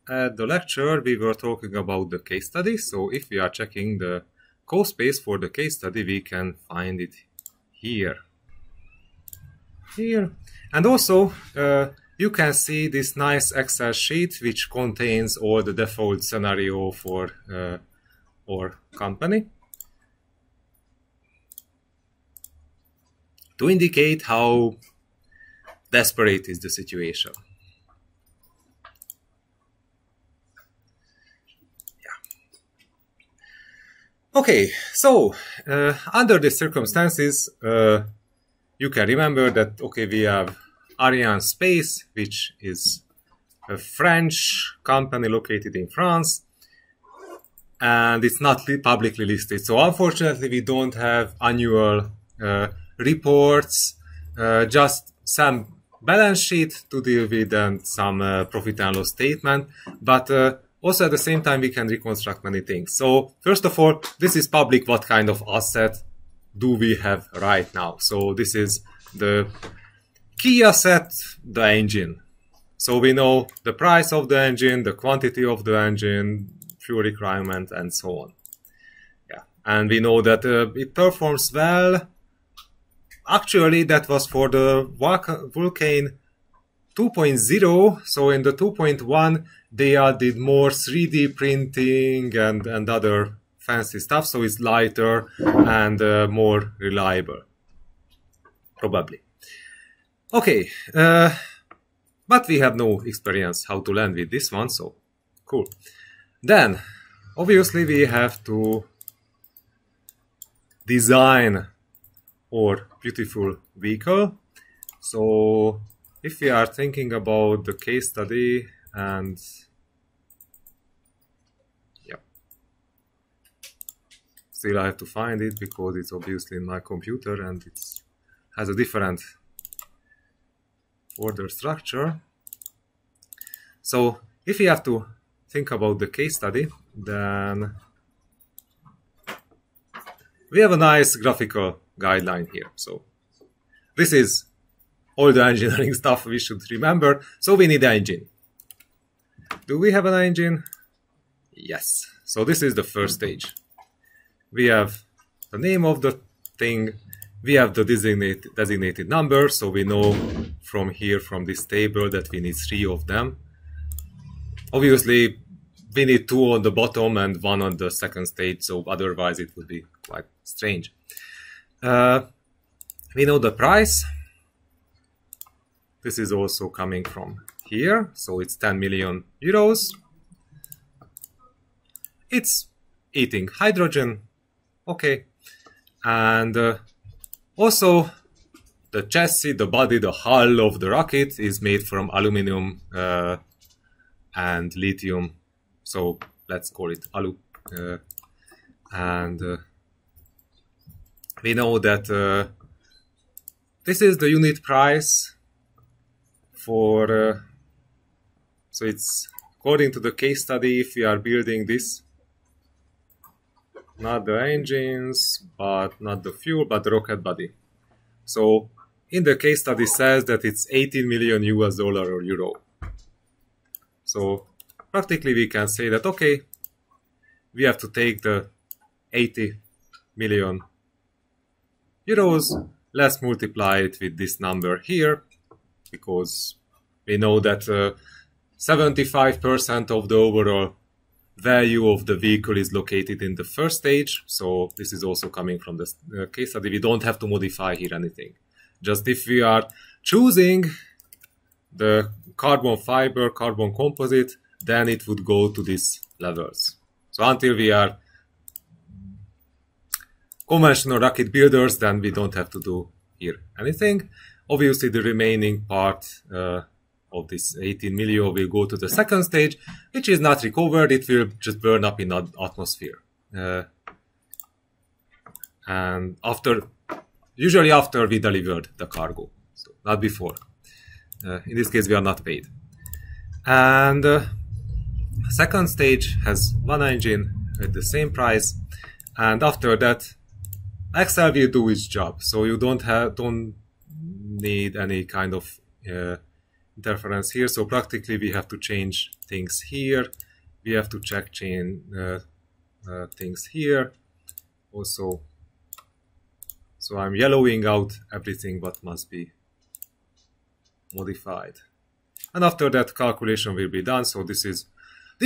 at the lecture, we were talking about the case study. So if we are checking the code space for the case study, we can find it here. And also, you can see this nice Excel sheet which contains all the default scenario for our company to indicate how desperate is the situation. Okay, so under the circumstances, you can remember that, okay, we have Ariane Space, which is a French company located in France, and it's not publicly listed. So unfortunately, we don't have annual reports, just some balance sheet to deal with and some profit and loss statement, but also at the same time we can reconstruct many things. So first of all, this is public. What kind of asset do we have right now? So this is the key asset, the engine. So we know the price of the engine, the quantity of the engine, fuel requirement, and so on. Yeah, and we know that it performs well. Actually, that was for the Vulcan 2.0. So in the 2.1, they added more 3D printing and other fancy stuff. So it's lighter and more reliable, probably. Okay, but we have no experience how to land with this one, so cool. Then, obviously, we have to design our beautiful vehicle. So if we are thinking about the case study, and yeah, still I have to find it because it's obviously in my computer and it has a different order structure. So if we have to think about the case study, then we have a nice graphical guideline here. So this is all the engineering stuff we should remember. So we need an engine. Do we have an engine? Yes. So this is the first stage. We have the name of the thing. We have the designated number. So we know from here, from this table, that we need 3 of them. Obviously, we need 2 on the bottom and 1 on the second stage. So otherwise, it would be quite strange. We know the price. This is also coming from here, so it's 10 million euros. It's eating hydrogen, okay. And also the chassis, the body, the hull of the rocket is made from aluminum and lithium, so let's call it alu. And we know that this is the unit price for so it's according to the case study. If we are building this, not the engines, but not the fuel, but the rocket body. So in the case study says that it's 18 million US dollar or euro. So practically we can say that, okay, we have to take the 80 million euros, let's multiply it with this number here, because we know that 75% of the overall value of the vehicle is located in the first stage. So this is also coming from the case study. We don't have to modify here anything. Just if we are choosing the carbon fiber, carbon composite, then it would go to these levels. So until we are conventional rocket builders, then we don't have to do here anything. Obviously, the remaining part of this 18 million will go to the second stage, which is not recovered. It will just burn up in the atmosphere. And usually after we delivered the cargo, so not before. In this case, we are not paid. And second stage has 1 engine at the same price. And after that, Excel will do its job. So you don't need any kind of interference here. So practically we have to change things here. We have to check things here also. So I'm yellowing out everything what must be modified. And after that, calculation will be done. So this is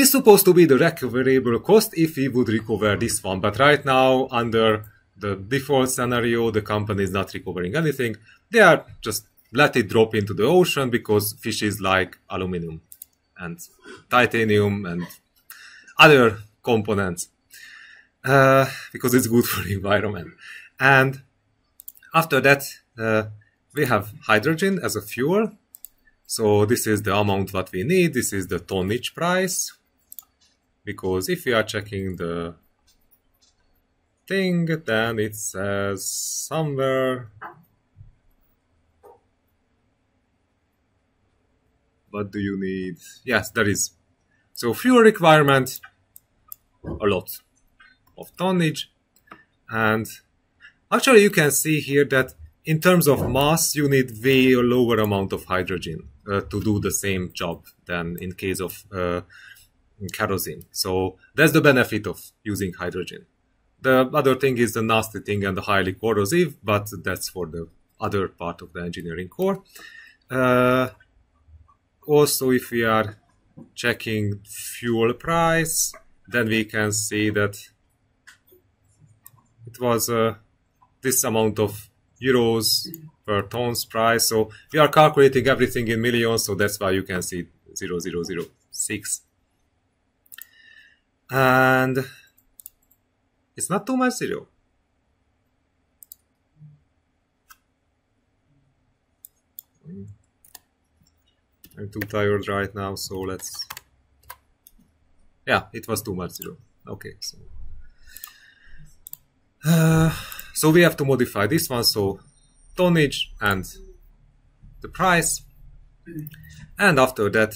supposed to be the recoverable cost if we would recover this one. But right now, under the default scenario, the company is not recovering anything. They are just let it drop into the ocean because fishes like aluminum and titanium and other components because it's good for the environment. And after that, we have hydrogen as a fuel. So this is the amount what we need. This is the tonnage price. Because if we are checking the thing, then it says somewhere. What do you need? Yes, there is. So fuel requirement, a lot of tonnage. And actually you can see here that in terms of mass, you need way lower amount of hydrogen to do the same job than in case of kerosene. So that's the benefit of using hydrogen. The other thing is the nasty thing and the highly corrosive, but that's for the other part of the engineering core. Also, if we are checking fuel price, then we can see that it was this amount of euros per tons price. So we are calculating everything in millions, so that's why you can see 0006. And it's not too much zero. I'm too tired right now, so let's... Yeah, it was too much zero. Okay, so we have to modify this one, so tonnage and the price. And after that,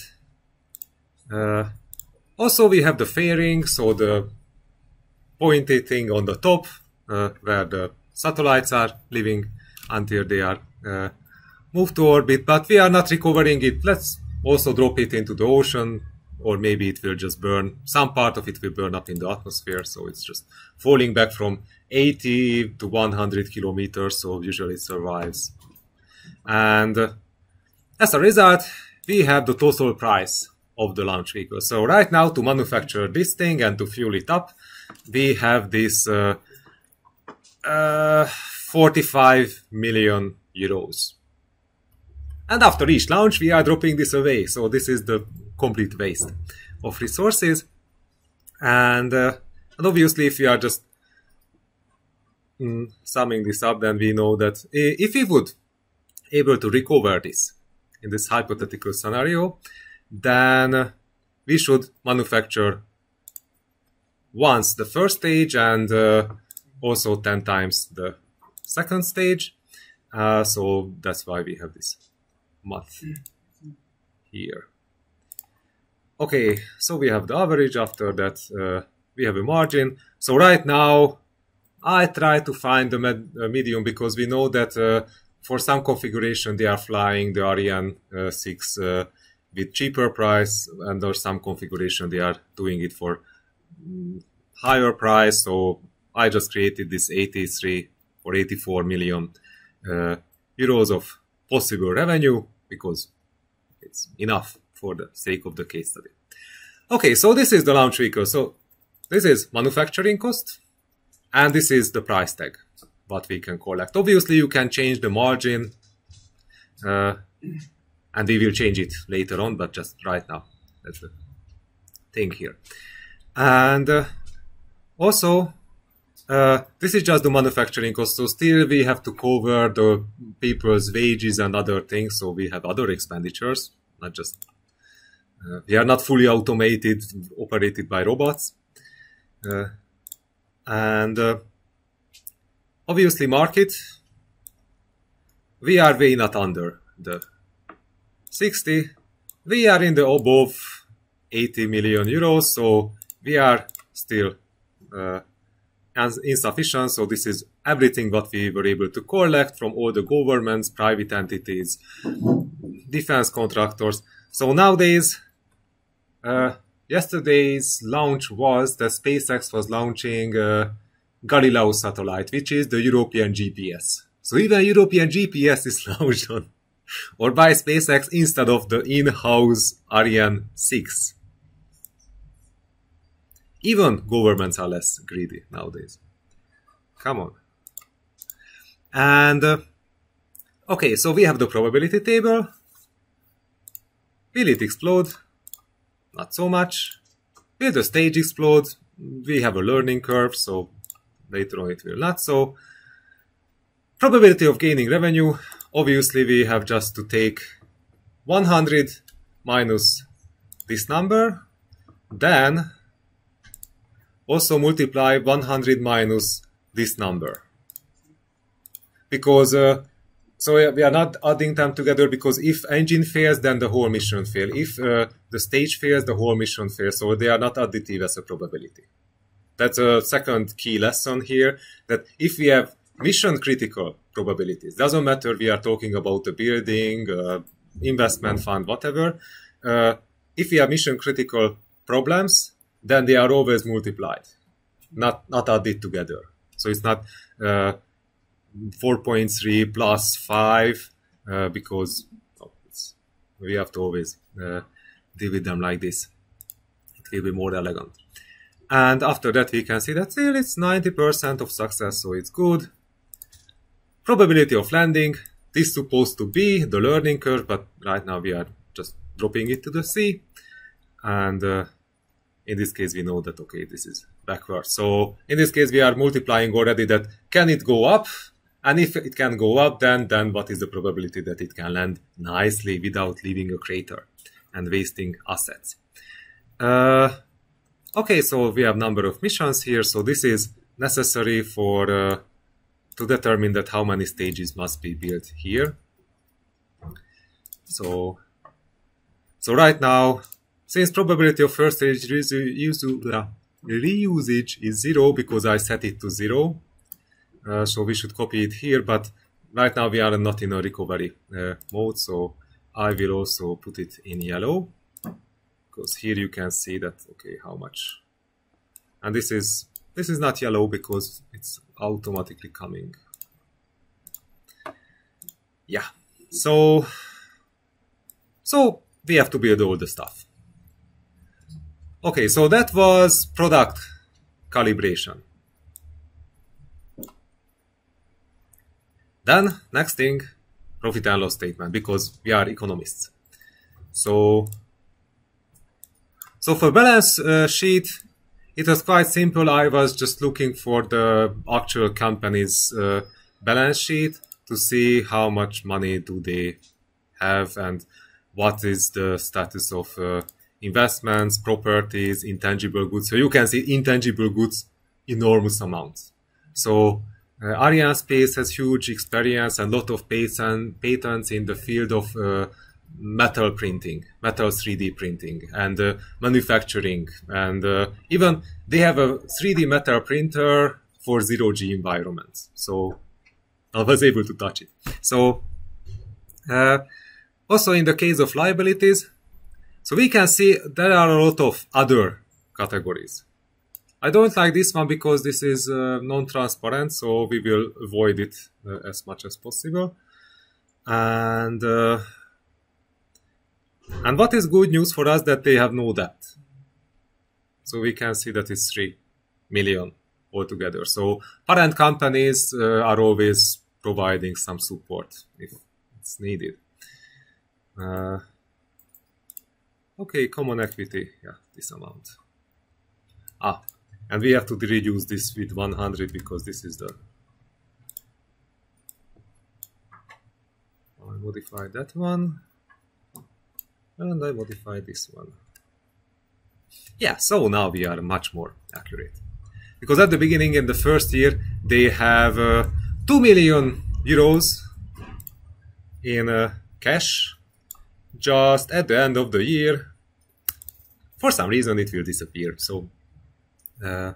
also we have the fairing, so the pointy thing on the top, where the satellites are living until they are moved to orbit, but we are not recovering it. Let's also drop it into the ocean, or maybe it will just burn. Some part of it will burn up in the atmosphere, so it's just falling back from 80 to 100 kilometers, so usually it survives. And as a result, we have the total price of the launch vehicle. So right now, to manufacture this thing and to fuel it up, we have this 45 million euros. And after each launch, we are dropping this away. So this is the complete waste of resources. And obviously, if we are just summing this up, then we know that if we would able to recover this in this hypothetical scenario, then we should manufacture once the first stage and also 10 times the second stage. So that's why we have this math here. Okay, so we have the average. After that, we have a margin. So right now, I try to find the medium because we know that for some configuration they are flying the Ariane 6 with cheaper price, and there's some configuration they are doing it for higher price. So I just created this 83 or 84 million euros of possible revenue because it's enough for the sake of the case study. Okay, so this is the launch vehicle. So this is manufacturing cost, and this is the price tag, what we can collect. Obviously, you can change the margin, and we will change it later on, but just right now, that's the thing here. And also, this is just the manufacturing cost, so still we have to cover the people's wages and other things, so we have other expenditures, not just... we are not fully automated, operated by robots. And obviously market, we are way not under the 60, we are in the above 80 million euros, so we are still insufficient. So this is everything what we were able to collect from all the governments, private entities, defense contractors. So nowadays, yesterday's launch was that SpaceX was launching Galileo satellite, which is the European GPS. So even European GPS is launched on or by SpaceX instead of the in-house Ariane 6. Even governments are less greedy nowadays. Come on. And okay, so we have the probability table. Will it explode? Not so much. Will the stage explode? We have a learning curve, so later on it will not. So probability of gaining revenue, obviously we have just to take 100 minus this number, then also multiply 100 minus this number. Because so we are not adding them together, because if engine fails, then the whole mission fails. If the stage fails, the whole mission fails. So they are not additive as a probability. That's a second key lesson here, that if we have mission critical probabilities, doesn't matter we are talking about a building, investment fund, whatever, if we have mission critical problems, then they are always multiplied, not added together. So it's not 4.3 plus 5, because we have to always deal with them like this. It will be more elegant. And after that we can see that still it's 90% of success, so it's good. Probability of landing, this is supposed to be the learning curve, but right now we are just dropping it to the sea. And in this case we know that, okay, this is backwards. So in this case we are multiplying already that can it go up? And if it can go up, then what is the probability that it can land nicely without leaving a crater and wasting assets? Okay, so we have number of missions here. So this is necessary for to determine that how many stages must be built here. So right now, since probability of first stage reusage is 0, because I set it to 0, so we should copy it here, but right now we are not in a recovery mode, so I will also put it in yellow, because here you can see that, okay, how much. And this is not yellow because it's automatically coming. Yeah, so we have to build all the stuff. Okay, so that was product calibration. Then, next thing, profit and loss statement, because we are economists. So for balance sheet, it was quite simple. I was just looking for the actual company's balance sheet to see how much money do they have and what is the status of investments, properties, intangible goods. So you can see intangible goods, enormous amounts. So Ariane Space has huge experience and a lot of patents in the field of metal printing, metal 3D printing, and manufacturing. And even they have a 3D metal printer for zero-G environments. So I was able to touch it. So also in the case of liabilities, so we can see there are a lot of other categories. I don't like this one because this is non-transparent, so we will avoid it as much as possible. And what is good news for us that they have no debt. So we can see that it's 3 million altogether. So parent companies are always providing some support if it's needed. Okay, common equity, yeah, this amount. And we have to reduce this with 100 because this is the... I modify that one. And I modify this one. Yeah, so now we are much more accurate. Because at the beginning, in the first year, they have 2 million euros in cash. Just at the end of the year, for some reason, it will disappear. So, yeah.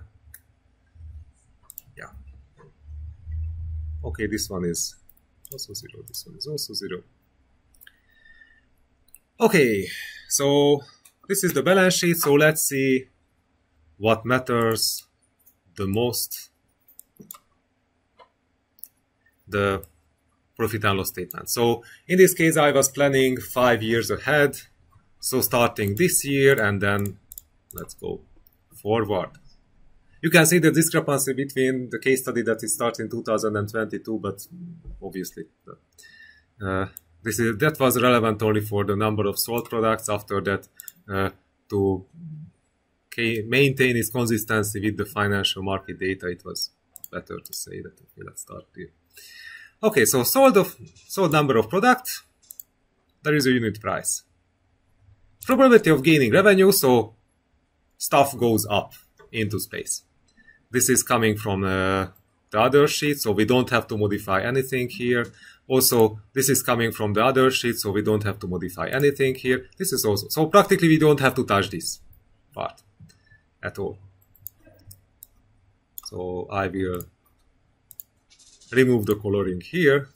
Okay, this one is also 0. This one is also 0. Okay, so this is the balance sheet. So let's see what matters the most. The profit and loss statement. So in this case, I was planning 5 years ahead. So starting this year, and then let's go forward. You can see the discrepancy between the case study that is starting in 2022, but obviously that was relevant only for the number of sold products. After that, to maintain its consistency with the financial market data, it was better to say that. Okay, let's start here. Okay, so sold number of products, there is a unit price. Probability of gaining revenue, so stuff goes up into space. This is coming from the other sheet, so we don't have to modify anything here. Also, this is coming from the other sheet, so we don't have to modify anything here. This is also, so practically we don't have to touch this part at all. So I will remove the coloring here.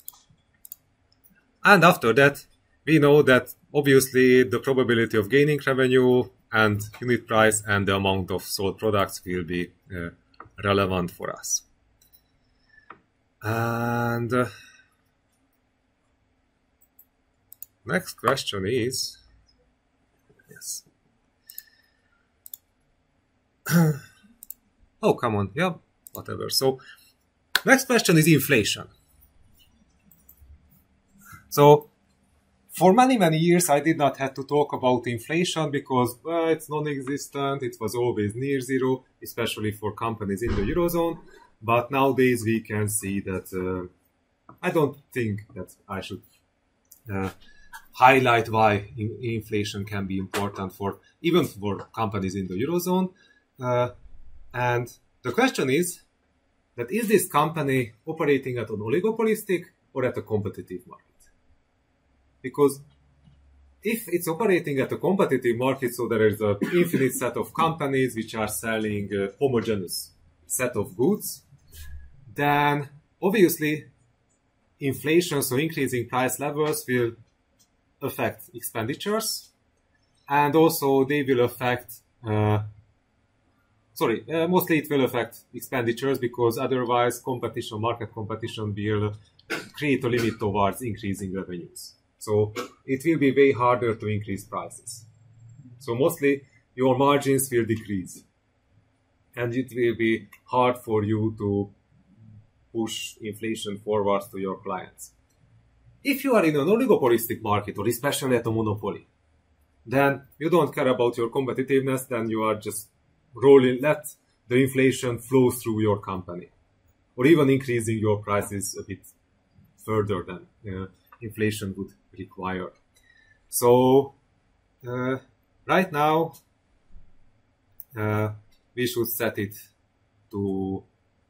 And after that, we know that obviously the probability of gaining revenue and unit price and the amount of sold products will be relevant for us. And next question is, yes. Oh, come on, yeah, whatever. So next question is inflation. So for many years, I did not have to talk about inflation because it's non-existent. It was always near zero, especially for companies in the Eurozone. But nowadays, we can see that I don't think that I should highlight why inflation can be important for even for companies in the Eurozone. And the question is that is this company operating at an oligopolistic or at a competitive market? Because if it's operating at a competitive market, so there is an infinite set of companies which are selling a homogeneous set of goods, then obviously inflation, so increasing price levels, will affect expenditures, and also they will affect, mostly it will affect expenditures because otherwise competition, market competition will create a limit towards increasing revenues. So it will be way harder to increase prices. So mostly your margins will decrease. And it will be hard for you to push inflation forwards to your clients. If you are in an oligopolistic market, or especially at a monopoly, then you don't care about your competitiveness, then you are just let the inflation flow through your company. Or even increasing your prices a bit further than inflation would require. So right now we should set it to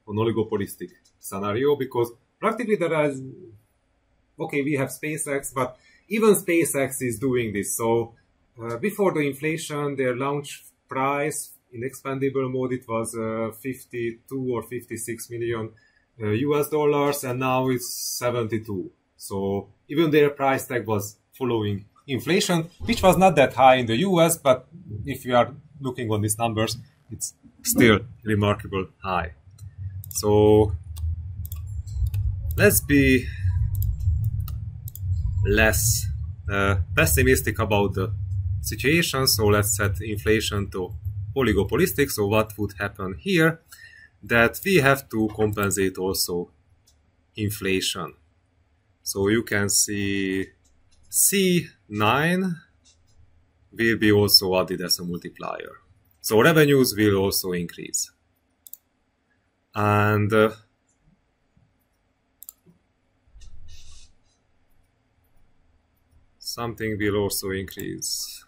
an oligopolistic scenario because practically there is, okay, we have SpaceX, but even SpaceX is doing this. So before the inflation, their launch price in expandable mode, it was 52 or 56 million US dollars, and now it's 72. So even their price tag was following inflation, which was not that high in the US, but if you are looking on these numbers, it's still remarkable high. So let's be less pessimistic about the situation. So let's set inflation to oligopolistic. So what would happen here? That we have to compensate also inflation. So you can see C9 will be also added as a multiplier. So revenues will also increase. And something will also increase.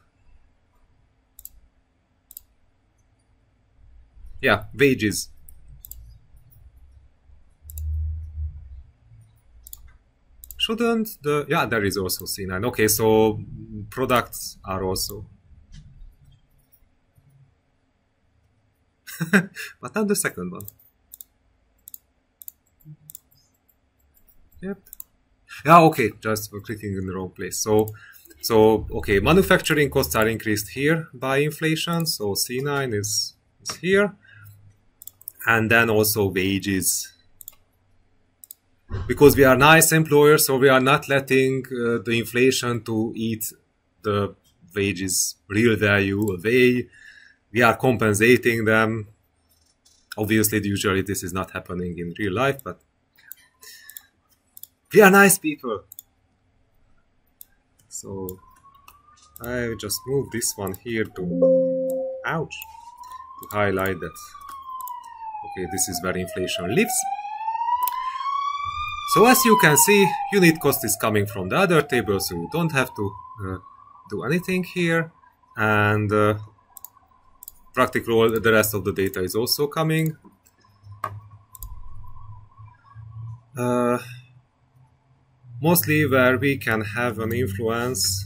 Yeah, wages. Shouldn't the, yeah, there is also C9. Okay, so products are also. But not the second one. Yep. Yeah, okay, just for clicking in the wrong place. So So, okay, manufacturing costs are increased here by inflation. So C9 is here. And then also wages. Because we are nice employers, so we are not letting the inflation to eat the wages real value away. We are compensating them. Obviously, usually this is not happening in real life, but we are nice people. So I just move this one here to, ouch, to highlight that, okay, this is where inflation lives. So as you can see, unit cost is coming from the other table, so you don't have to do anything here. And practically the rest of the data is also coming. Mostly where we can have an influence,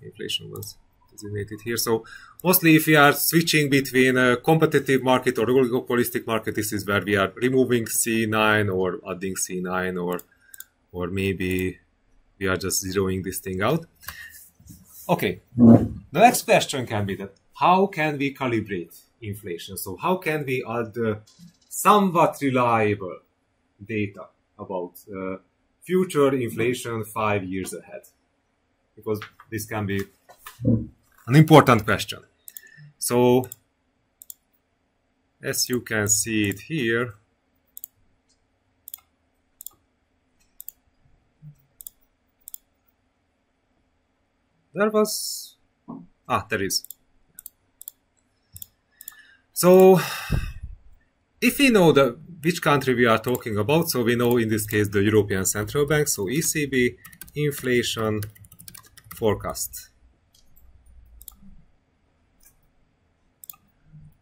inflation was designated here. So mostly if we are switching between a competitive market or oligopolistic market, this is where we are removing C9 or adding C9, or maybe we are just zeroing this thing out. Okay, the next question can be that how can we calibrate inflation? So how can we add somewhat reliable data about future inflation 5 years ahead? Because this can be an important question. So as you can see it here, there was, there is. So if we know which country we are talking about, so we know in this case the European Central Bank, so ECB inflation forecast.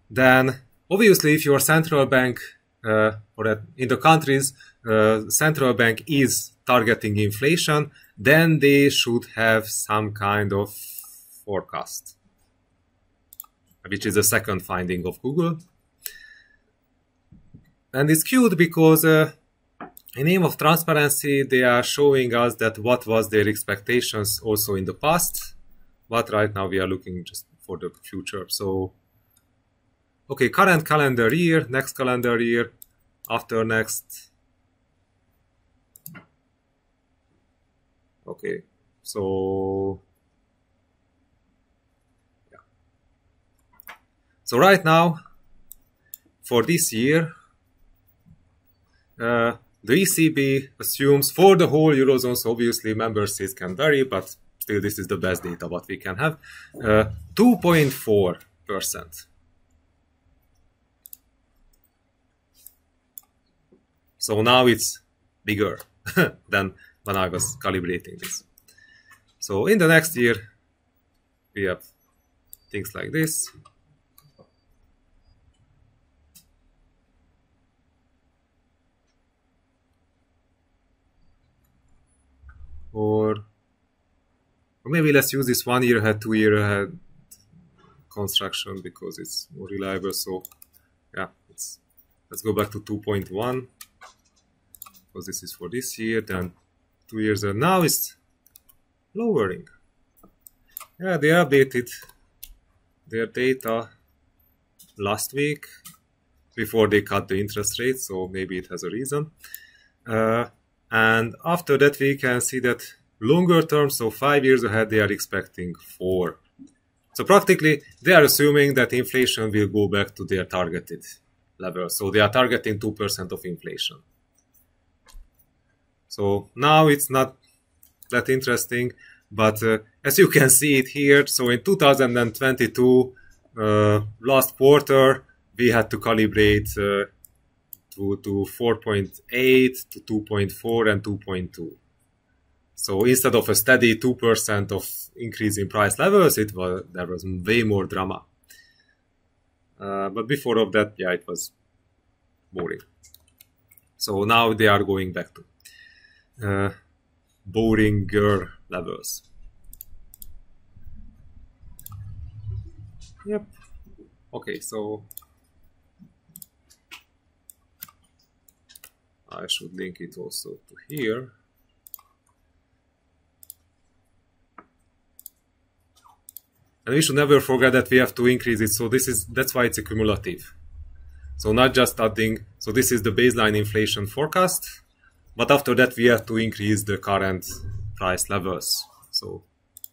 Then obviously if your central bank or in the countries central bank is targeting inflation, then they should have some kind of forecast, which is the second finding of Google. And it's cute because in the name of transparency, they are showing us that what was their expectations also in the past, but right now we are looking just for the future. So, okay, current calendar year, next calendar year, after next. Okay, so yeah. So right now, for this year, the ECB assumes for the whole Eurozone, so obviously member states can vary, but still this is the best data what we can have, 2.4%. So now it's bigger than when I was calibrating this. So in the next year, we have things like this. Or maybe let's use this 1 year ahead, 2 year ahead construction because it's more reliable. So yeah, let's go back to 2.1 because this is for this year. Then 2 years ahead. Now it's lowering. Yeah, they updated their data last week before they cut the interest rate, so maybe it has a reason. And after that, we can see that longer term, so 5 years ahead, they are expecting 4. So practically, they are assuming that inflation will go back to their targeted level. So they are targeting 2% of inflation. So now it's not that interesting, but as you can see it here, so in 2022, last quarter, we had to calibrate to 4.8, to 2.4, and 2.2. So instead of a steady 2% of increase in price levels, there was way more drama. But before of that, yeah, it was boring. So now they are going back to boringer levels. Yep. Okay, so I should link it also to here. And we should never forget that we have to increase it. So that's why it's a cumulative. So not just adding. So this is the baseline inflation forecast. But after that, we have to increase the current price levels. So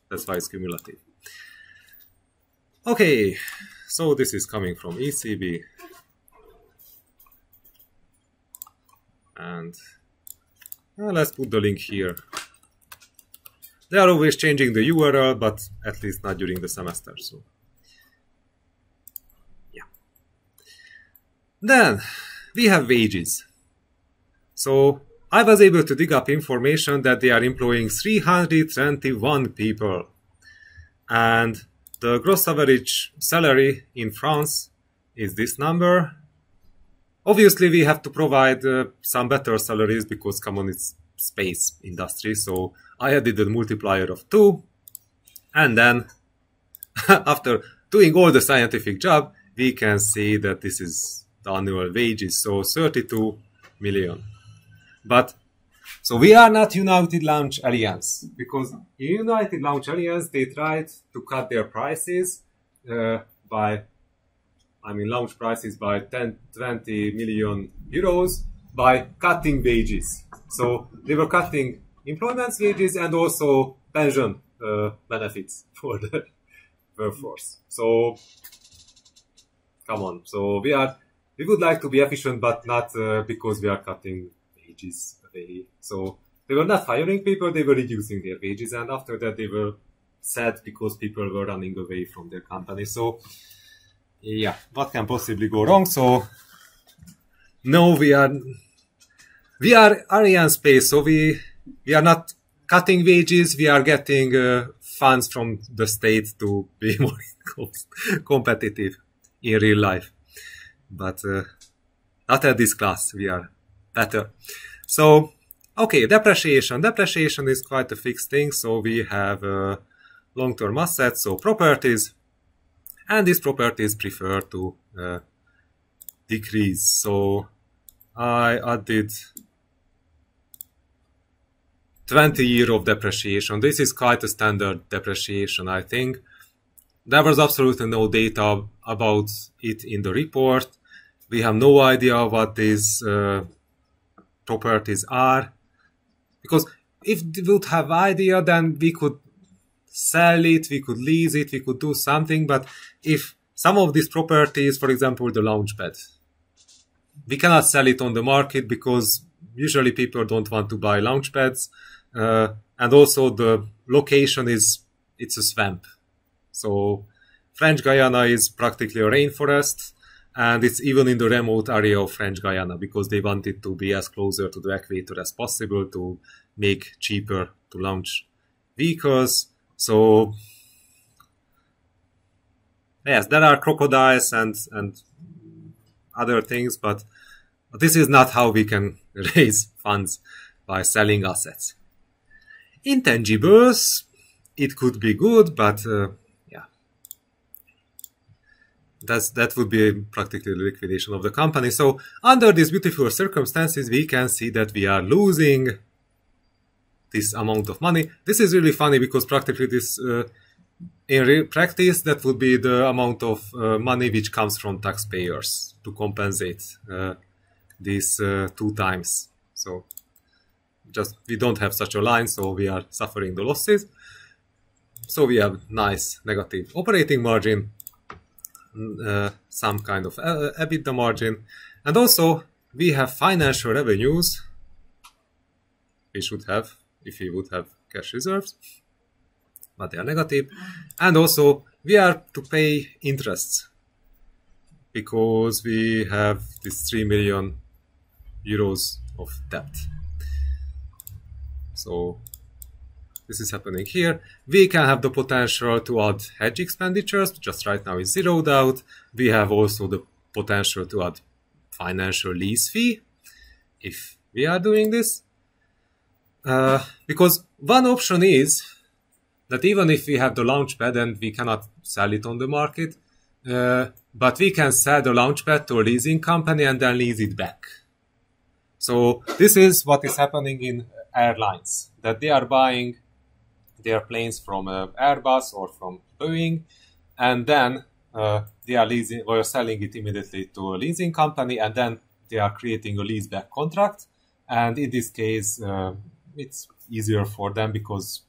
that's why it's cumulative. Okay, so this is coming from ECB. And let's put the link here. They are always changing the URL, but at least not during the semester. So, yeah. Then we have wages. So I was able to dig up information that they are employing 321 people. And the gross average salary in France is this number. Obviously, we have to provide some better salaries because, come on, it's space industry. So I added a multiplier of 2. And then after doing all the scientific job, we can see that this is the annual wages. So 32 million. But so we are not United Launch Alliance, because in United Launch Alliance, they tried to cut their prices launch prices by 20 million euros by cutting wages. So they were cutting employment wages and also pension benefits for the workforce. So come on. So we would like to be efficient, but not because we are cutting wages away. So they were not firing people, they were reducing their wages, and after that they were sad because people were running away from their company. So yeah, what can possibly go wrong? So no, we are Ariane Space, so we are not cutting wages, we are getting funds from the state to be more competitive in real life. But not at this class, we are better. So, okay, depreciation. Depreciation is quite a fixed thing, so we have long-term assets, so properties. And these properties prefer to decrease. So I added 20 years of depreciation. This is quite a standard depreciation, I think. There was absolutely no data about it in the report. We have no idea what these properties are. Because if we would have idea, then we could sell it, we could lease it, we could do something. But if some of these properties, for example, the launchpad, we cannot sell it on the market because usually people don't want to buy launchpads. And also the location it's a swamp. So French Guiana is practically a rainforest, and it's even in the remote area of French Guiana because they wanted to be as closer to the equator as possible to make cheaper to launch vehicles. So yes, there are crocodiles and other things, but this is not how we can raise funds by selling assets. Intangibles, it could be good, but yeah, that would be practically the liquidation of the company. So under these beautiful circumstances, we can see that we are losing this amount of money. This is really funny because practically this, in real practice, that would be the amount of money which comes from taxpayers to compensate these 2 times. So just we don't have such a line, so we are suffering the losses. So we have nice negative operating margin, some kind of EBITDA margin, and also we have financial revenues. We should have if we would have cash reserves, but they are negative. And also we are to pay interests because we have this 3 million euros of debt. So this is happening here. We can have the potential to add hedge expenditures, just right now is zeroed out. We have also the potential to add financial lease fee if we are doing this. Because one option is that even if we have the launchpad and we cannot sell it on the market, but we can sell the launchpad to a leasing company and then lease it back. So this is what is happening in airlines, that they are buying their planes from Airbus or from Boeing, and then they are leasing or selling it immediately to a leasing company, and then they are creating a leaseback contract. And in this case, it's easier for them because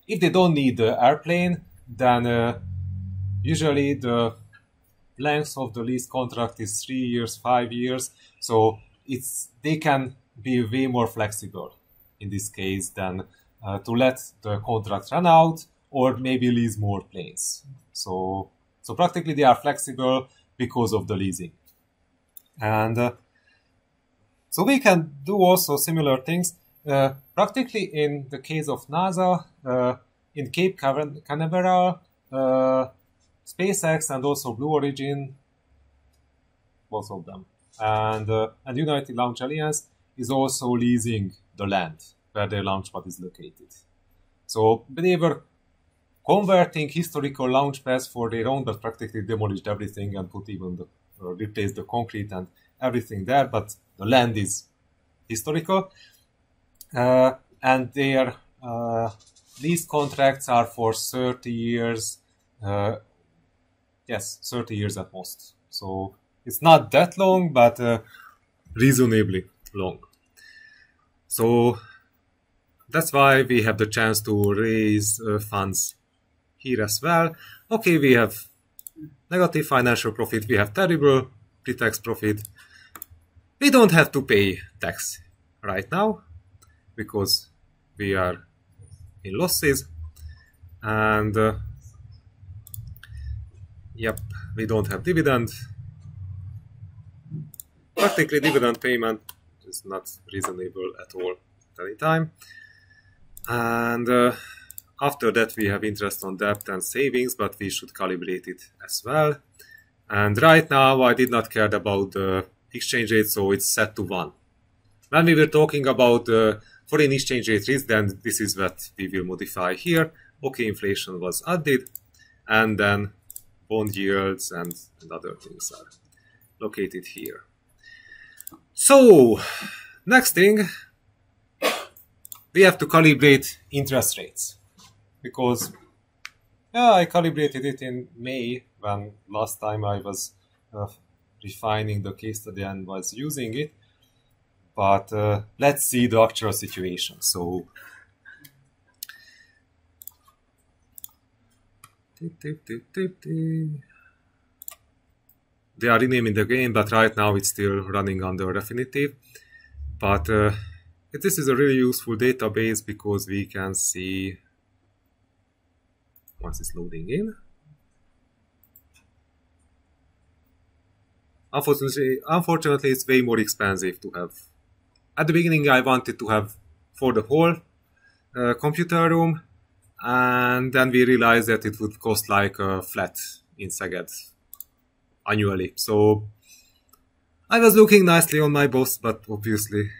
if they don't need the airplane, then usually the length of the lease contract is 3 years, 5 years. So they can be way more flexible in this case than to let the contract run out or maybe lease more planes. So practically they are flexible because of the leasing. And so we can do also similar things. Practically in the case of NASA, in Cape Canaveral, SpaceX and also Blue Origin, both of them, and United Launch Alliance is also leasing the land where their launch pad is located. So they were converting historical launch pads for their own, but practically demolished everything and put even replaced the concrete and everything there. But the land is historical, and their lease contracts are for 30 years. Yes, 30 years at most. So it's not that long, but reasonably long. So that's why we have the chance to raise funds here as well. Okay, we have negative financial profit, we have terrible pre-tax profit. We don't have to pay tax right now because we are in losses, and yep, we don't have dividend. Practically dividend payment is not reasonable at all at any time. And after that we have interest on debt and savings, but we should calibrate it as well. And right now I did not care about the exchange rate, so it's set to 1. When we were talking about foreign exchange rate risk, then this is what we will modify here. Okay, inflation was added, and then bond yields and other things are located here. So, next thing, we have to calibrate interest rates. Because, yeah, I calibrated it in May, when last time I was refining the case study and was using it. But let's see the actual situation. So, they are renaming the game, but right now it's still running under definitive. But this is a really useful database because we can see once it's loading in. Unfortunately, it's way more expensive to have. At the beginning, I wanted to have for the whole computer room, and then we realized that it would cost like a flat in Szeged annually. So I was looking nicely on my boss, but obviously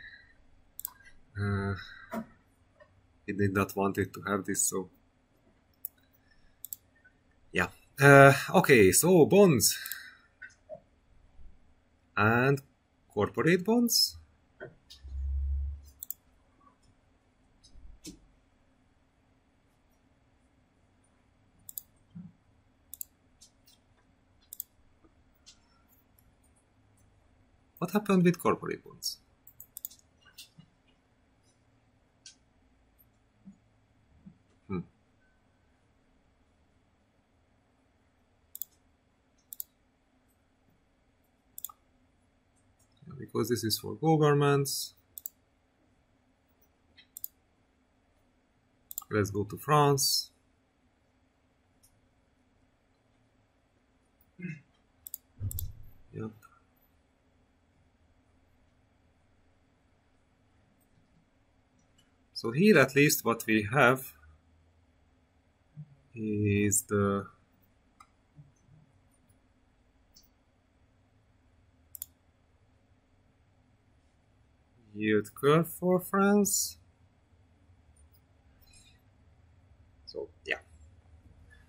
he did not want it to have this. So yeah. Okay, so bonds and corporate bonds. What happened with corporate bonds? Because this is for governments. Let's go to France. Yep. So here at least what we have is the yield curve for France. So yeah.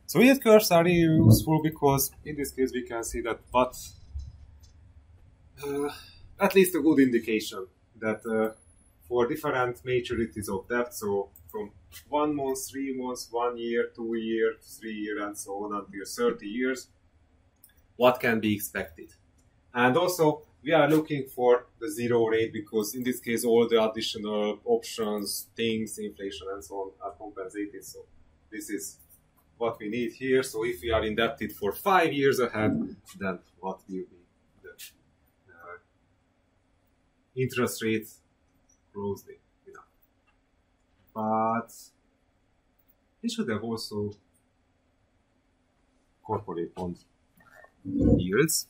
So yield curves are really useful because in this case we can see that at least a good indication that for different maturities of debt, so from 1 month, 3 months, 1 year, 2 years, 3 years, and so on until 30 years, what can be expected. And also, we are looking for the zero rate because in this case, all the additional options, things, inflation, and so on are compensated. So this is what we need here. So if we are indebted for 5 years ahead, then what will be the interest rate closely enough. But we should have also corporate bond yields.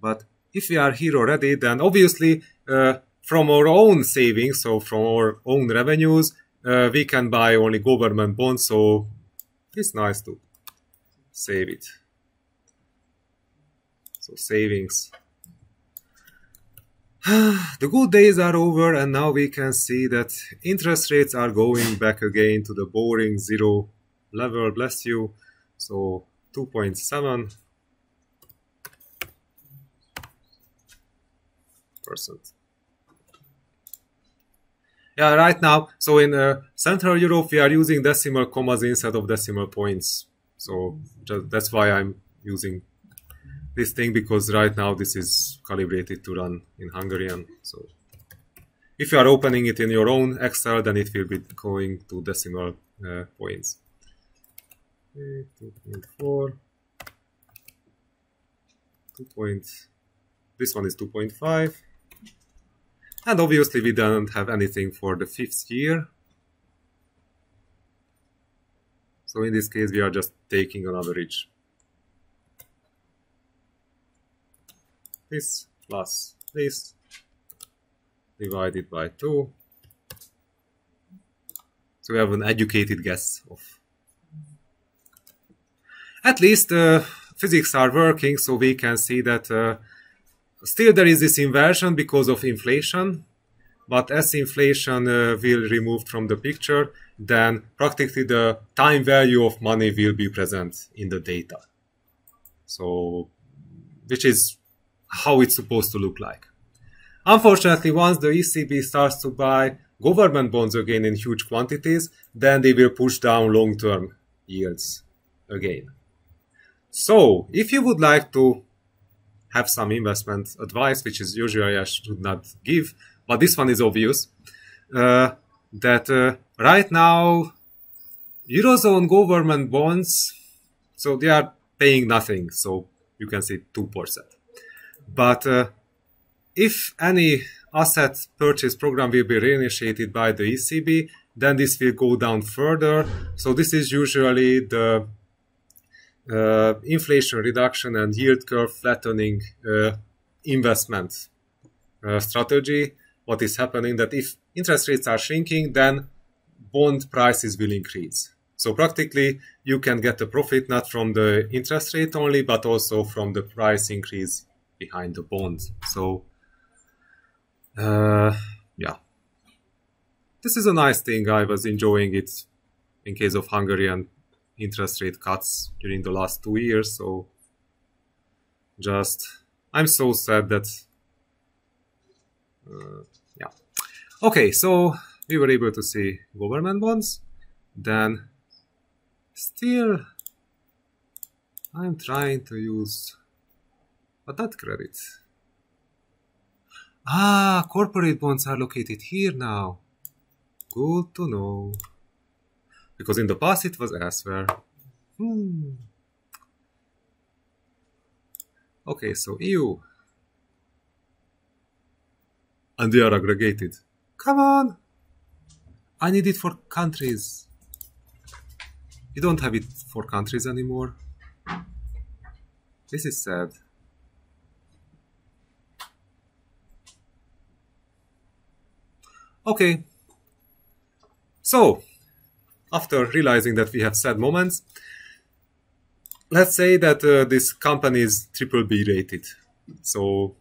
But if we are here already, then obviously from our own savings, so from our own revenues, we can buy only government bonds, so it's nice to save it. So savings. The good days are over, and now we can see that interest rates are going back again to the boring zero level, bless you. So 2.7%. Yeah, right now, so in Central Europe, we are using decimal commas instead of decimal points. So that's why I'm using this thing, because right now this is calibrated to run in Hungarian. So if you are opening it in your own Excel, then it will be going to decimal points. 2.4. This one is 2.5. And obviously we don't have anything for the 5th year. So in this case we are just taking an average. This plus this divided by 2. So we have an educated guess of. At least physics are working, so we can see that still there is this inversion because of inflation, but as inflation will removed from the picture, then practically the time value of money will be present in the data. So, which is how it's supposed to look like. Unfortunately, once the ECB starts to buy government bonds again in huge quantities, then they will push down long-term yields again. So, if you would like to have some investment advice, which is usually I should not give, but this one is obvious, that right now Eurozone government bonds, so they are paying nothing, so you can say 2%. But if any asset purchase program will be reinitiated by the ECB, then this will go down further. So this is usually the inflation reduction and yield curve flattening investment strategy. What is happening that if interest rates are shrinking, then bond prices will increase. So practically you can get a profit not from the interest rate only, but also from the price increase behind the bond. So yeah, this is a nice thing. I was enjoying it in case of Hungarian interest rate cuts during the last 2 years. So I'm so sad that yeah. Okay, so we were able to see government bonds. Then still I'm trying to use, but not credit. Corporate bonds are located here now. Good to know. Because in the past it was elsewhere. Okay, so EU. And they are aggregated. Come on! I need it for countries. You don't have it for countries anymore. This is sad. Okay. So, after realizing that we have sad moments, let's say that this company is BBB rated. So,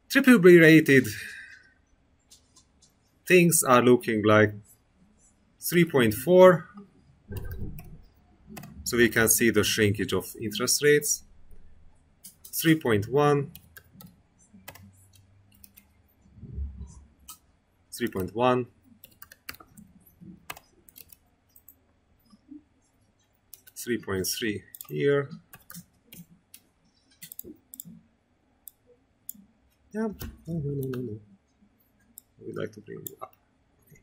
BBB rated things are looking like 3.4. So we can see the shrinkage of interest rates. 3.1. 3.1. .3 here. Yeah. No. We'd like to bring you up. Okay.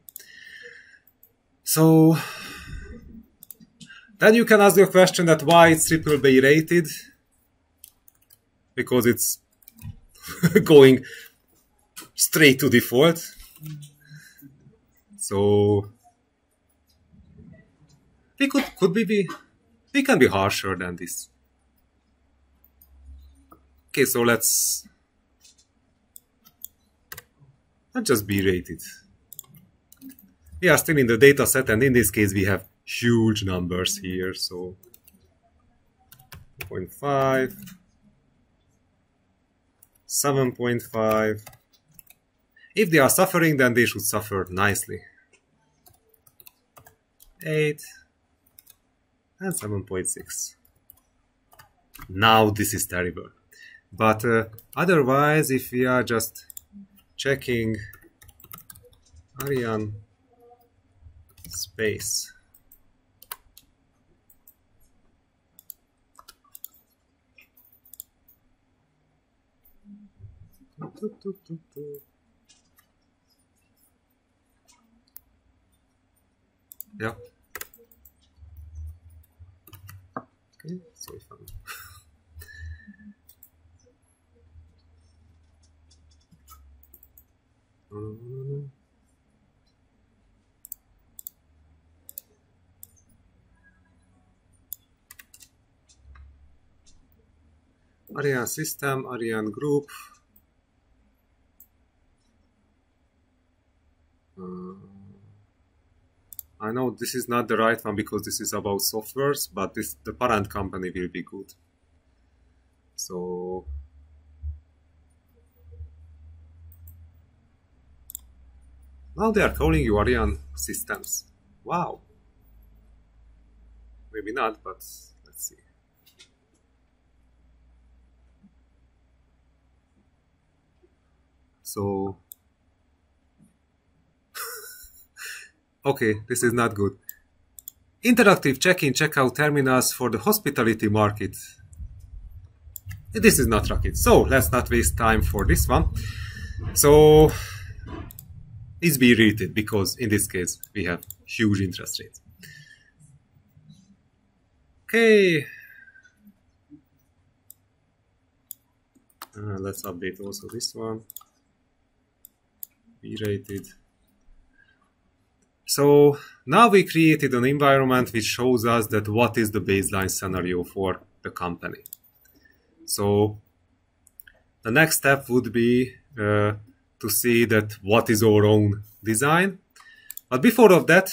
So then you can ask the question that why it's BBB rated, because it's going straight to default. So we we can be harsher than this. Okay, so let's just be rated. We are still in the data set, and in this case we have huge numbers here, so 0.5, 7.5. If they are suffering, then they should suffer nicely. 8 and 7.6. Now this is terrible. But otherwise, if we are just checking Ariane space, yeah. Okay, so if I'm Ariane system, Ariane group. I know this is not the right one because this is about softwares, but the parent company will be good. So now they are calling you Ariane systems. Wow. Maybe not, but let's see. So okay, this is not good. Interactive check-in, check-out terminals for the hospitality market. This is not rocket. So let's not waste time for this one. So it's be rated because in this case we have huge interest rates. Okay. Let's update also this one. Be rated. So now we created an environment which shows us that what is the baseline scenario for the company. So the next step would be to see that what is our own design. But before of that,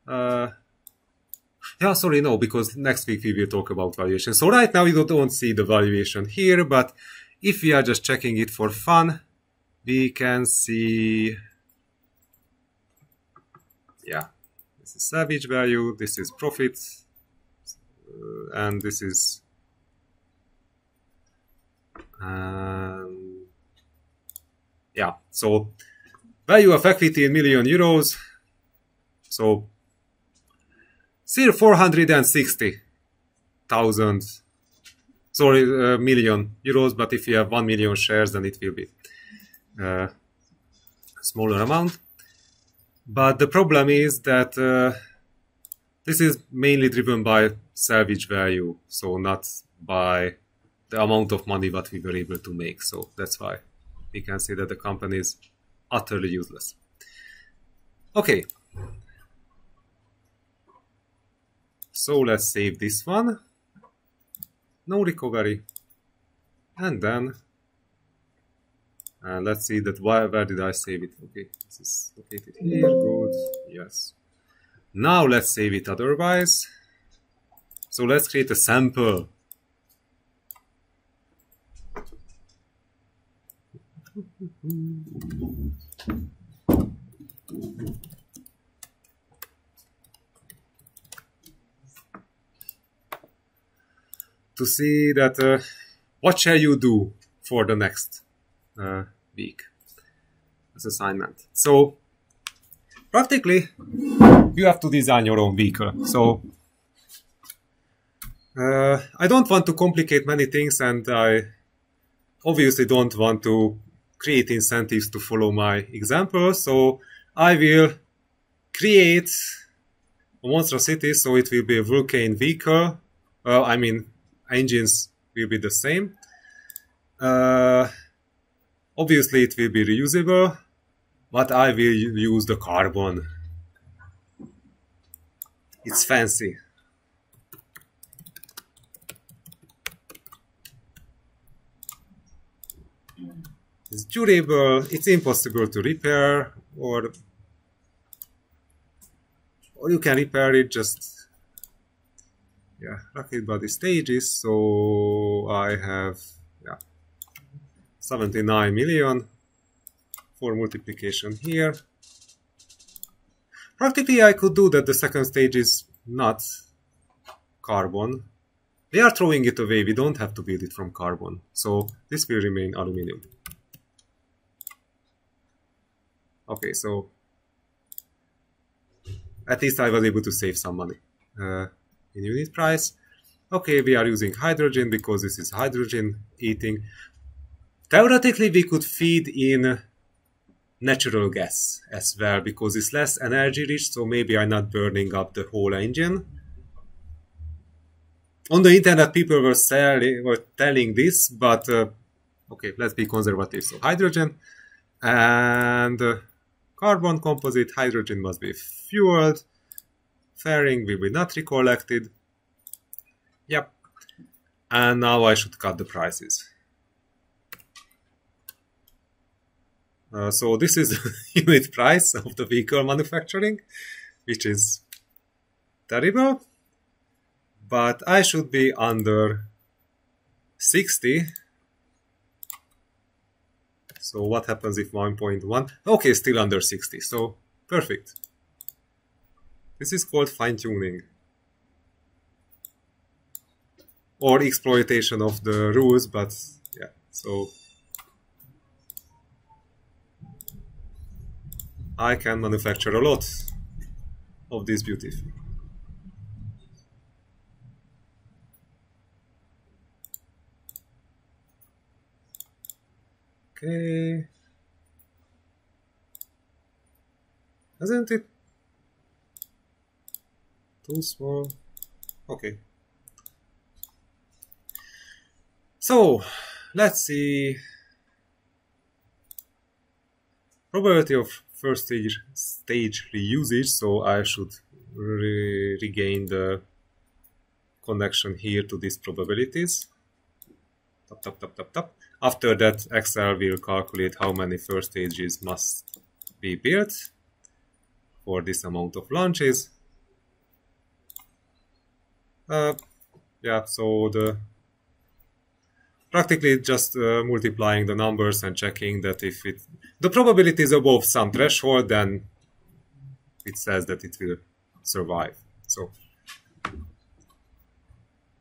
yeah, sorry, no, because next week we will talk about valuation. So right now you don't see the valuation here, but if we are just checking it for fun, we can see, yeah, this is salvage value, this is profit, and this is, yeah, so value of equity in million euros, so still 460,000, sorry, million euros, but if you have 1 million shares, then it will be a smaller amount. But the problem is that this is mainly driven by salvage value, so not by the amount of money that we were able to make. So that's why we can say that the company is utterly useless. Okay. So let's save this one. No recovery. And then let's see that where did I save it? Okay, this is located here. Good. Yes. Now let's save it otherwise. So let's create a sample. To see that what shall you do for the next week as assignment. So practically, you have to design your own vehicle. So I don't want to complicate many things, and I obviously don't want to create incentives to follow my example. So I will create a monstrosity, so it will be a Vulcan vehicle. I mean, engines will be the same. Obviously, it will be reusable, but I will use the carbon. It's fancy. It's durable, it's impossible to repair, or you can repair it just, yeah, rocket body stages. So I have, yeah, 79 million for multiplication here. Practically I could do that the second stage is not carbon. They are throwing it away, we don't have to build it from carbon. So this will remain aluminum. Okay, so at least I was able to save some money in unit price. Okay, we are using hydrogen because this is hydrogen eating. Theoretically, we could feed in natural gas as well because it's less energy rich, so maybe I'm not burning up the whole engine. On the internet, people were telling this, but okay, let's be conservative. So hydrogen and carbon composite, hydrogen must be fueled, fairing will be not recollected. Yep. And now I should cut the prices. So this is the unit price of the vehicle manufacturing, which is terrible. But I should be under 60. So what happens if 1.1? Okay, still under 60. So perfect. This is called fine-tuning. Or exploitation of the rules, but yeah, so I can manufacture a lot of this beauty. Okay. Isn't it too small? Okay. So, let's see. Probability of first stage reusage, so I should regain the connection here to these probabilities. Tap, tap, tap, tap, tap. After that, Excel will calculate how many first stages must be built for this amount of launches. Yeah, so practically just multiplying the numbers and checking that if the probability is above some threshold, then it says that it will survive. So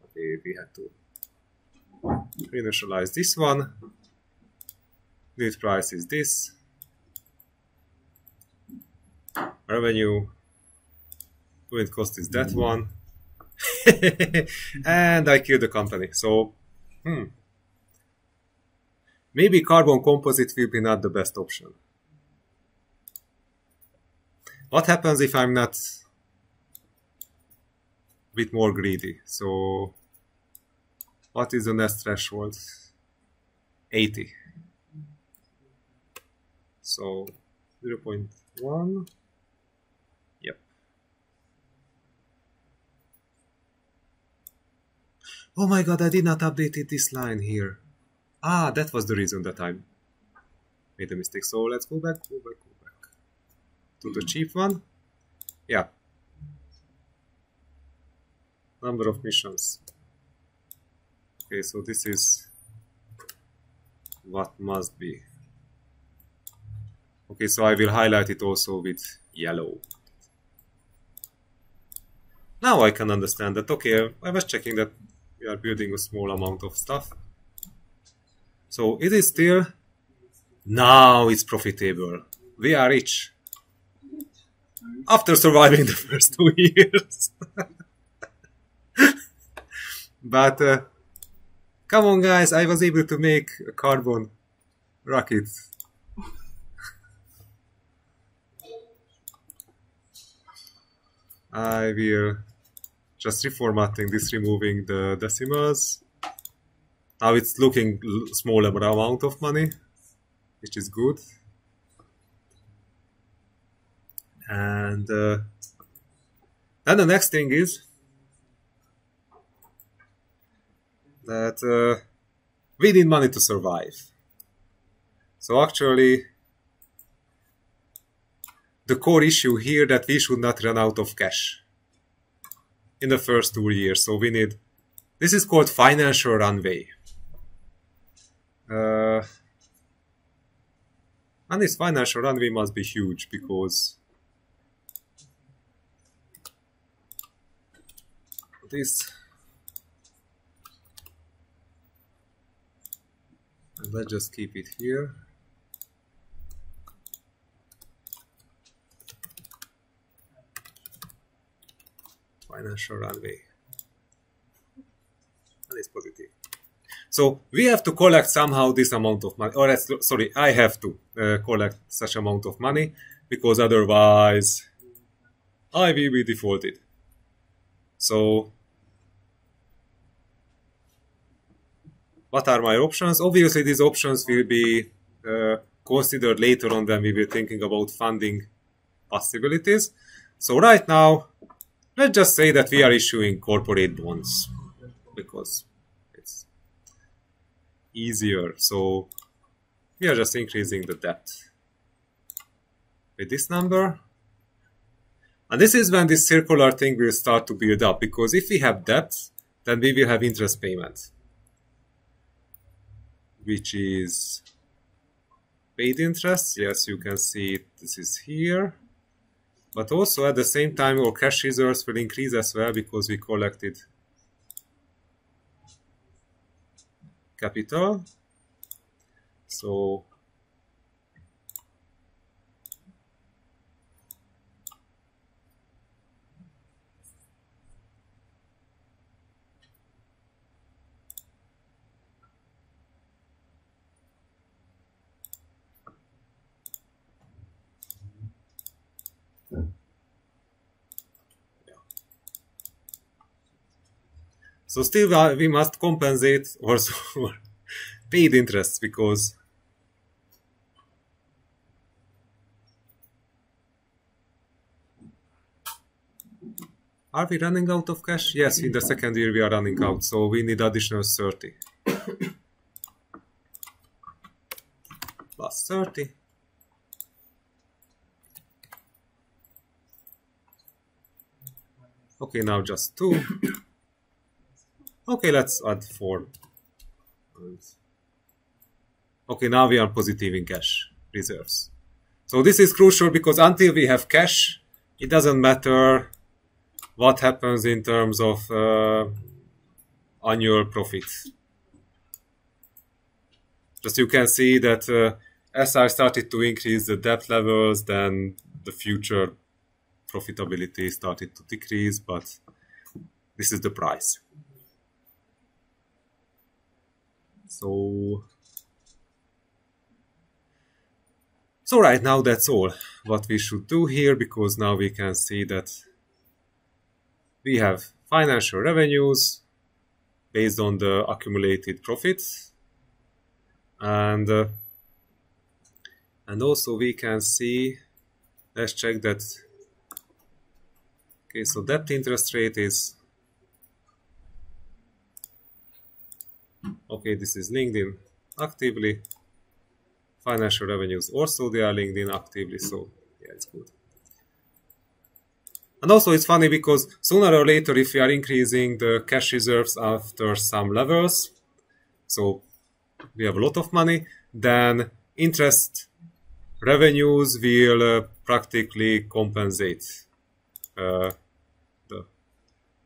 okay, we had to initialize this one. Unit price is this. Revenue. Unit cost is that one. And I killed the company. So, maybe carbon composite will be not the best option. What happens if I'm not a bit more greedy? So, what is the next threshold? 80. So, 0.1. Yep. Oh my god, I did not update this line here. Ah, that was the reason that I made a mistake. So let's go back to the cheap one. Yeah. Number of missions. Okay, so this is what must be. Okay, so I will highlight it also with yellow. Now I can understand that. Okay, I was checking that we are building a small amount of stuff. So it is still Now it's profitable. We are rich. After surviving the first 2 years. But come on guys, I was able to make a carbon rocket. I will just reformatting this, removing the decimals. Now it's looking smaller amount of money, which is good. And then the next thing is that we need money to survive. So actually, the core issue here that we should not run out of cash in the first 2 years. So we need, this is called financial runway. And this financial runway must be huge because this, and let's just keep it here. Financial runway, and it's positive. So we have to collect somehow this amount of money, or sorry, I have to collect such amount of money, because otherwise I will be defaulted. So what are my options? Obviously these options will be considered later on when we were thinking about funding possibilities. So right now, let's just say that we are issuing corporate bonds because it's easier. So we are just increasing the debt with this number. And this is when this circular thing will start to build up, because if we have debt, then we will have interest payment, which is paid interest. Yes, you can see it. This is here. But also at the same time, our cash reserves will increase as well because we collected capital. So So still we must compensate also for paid interest, because are we running out of cash? Yes, in the second year we are running out, so we need additional 30. Plus 30. Okay, now just 2. Okay, let's add 4. Okay, now we are positive in cash reserves. So this is crucial, because until we have cash, it doesn't matter what happens in terms of annual profit. Just you can see that as I started to increase the debt levels, then the future profitability started to decrease, but this is the price. So right now that's all what we should do here, because now we can see that we have financial revenues based on the accumulated profits, and also we can see, let's check that. Okay, so debt interest rate is, okay, this is linked in actively. Financial revenues also, they are linked in actively, so yeah, it's good. And also it's funny because sooner or later, if we are increasing the cash reserves after some levels, so we have a lot of money, then interest revenues will practically compensate the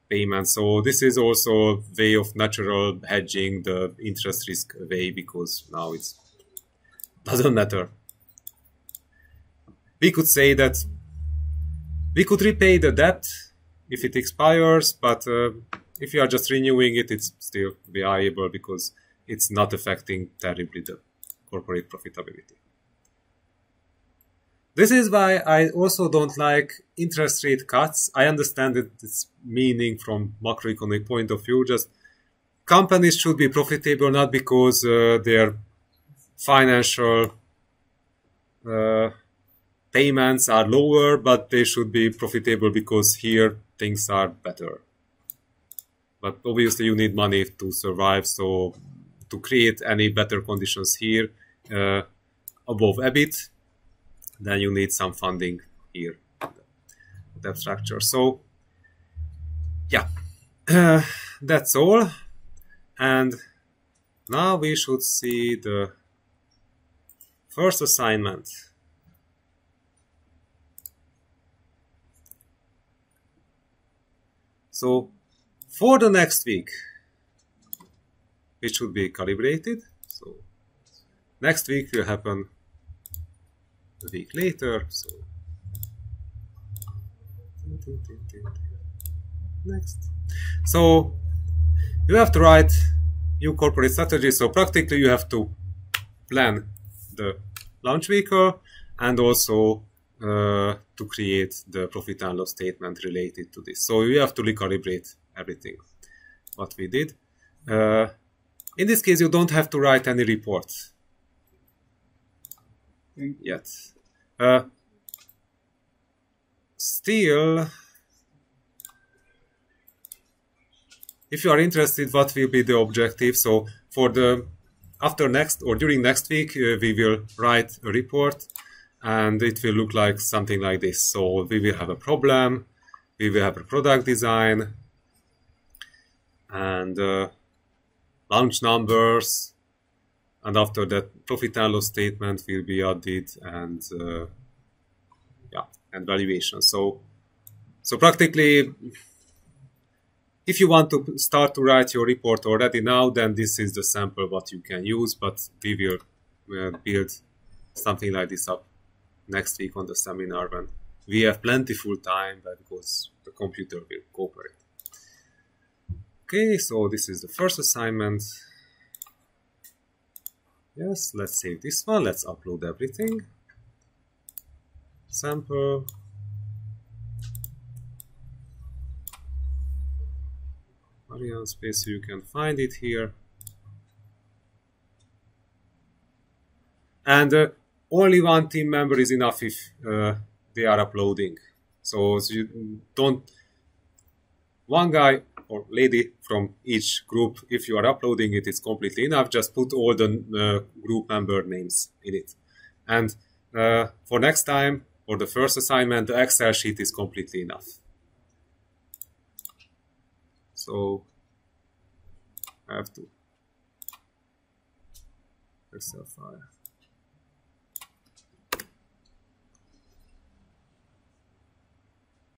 payment. So this is also a way of natural hedging the interest risk away, because now it's doesn't matter. We could say that we could repay the debt if it expires, but if you are just renewing it, it's still viable because it's not affecting terribly the corporate profitability. This is why I also don't like interest rate cuts. I understand its meaning from macroeconomic point of view. Just companies should be profitable not because their financial payments are lower, but they should be profitable because here things are better. But obviously you need money to survive, so to create any better conditions here above EBIT, then you need some funding here, debt structure. So yeah, that's all. And now we should see the first assignment. So for the next week, it should be calibrated. So next week will happen a week later. So next. So you have to write new corporate strategy. So practically you have to plan the launch vehicle and also to create the profit and loss statement related to this. So you have to recalibrate everything what we did. In this case, you don't have to write any report yet. Still, if you are interested, what will be the objective? So for the after next or during next week, we will write a report, and it will look like something like this. So we will have a problem, we will have a product design, and launch numbers, and after that profit and loss statement will be added, and yeah, and valuation. So practically, if you want to start to write your report already now, then this is the sample what you can use, but we will build something like this up next week on the seminar when we have plentiful time, because the computer will cooperate. Okay, so this is the first assignment. Yes, let's save this one. Let's upload everything. Sample. Ariane space, so you can find it here. And only one team member is enough if they are uploading. So you don't, one guy or lady from each group, if you are uploading it, it's completely enough. Just put all the group member names in it. And for next time, for the first assignment, the Excel sheet is completely enough. So I have to Excel file.